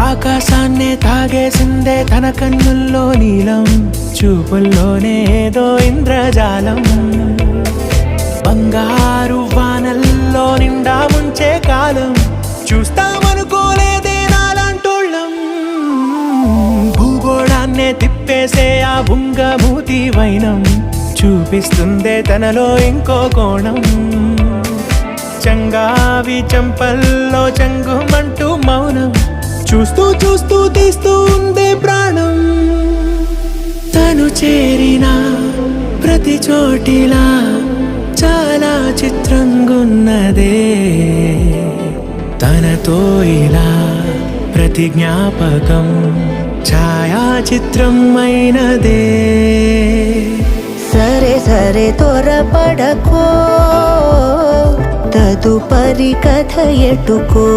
ఆకాశాన్నే తాగేసిందే తన కన్నుల్లో నీలం, చూపుల్లోనే ఏదో ఇంద్రజాలం. బంగారు వానల్లో నిండా ముంచే కాలం, చూస్తామనుకోలేదే నాలాంటోళ్ళం. భూగోళాన్నే తిప్పేసే ఆ బుంగమూతి వైనం, చూపిస్తుందే తనలో ఇంకో కోణం. చంగావి చంపల్లో చంగుమంటూ మౌనం, చూస్తూ చూస్తూ తీస్తూ ఉందే ప్రాణం. తను చేరిన ప్రతి చోటిలా చాలా చిత్రంగున్నదే, తనతో ఇలా ప్రతి జ్ఞాపకం ఛాయాచిత్రం అయినదే. సరే సరే త్వరపడకో, తదుపరి కథ ఎటుకో.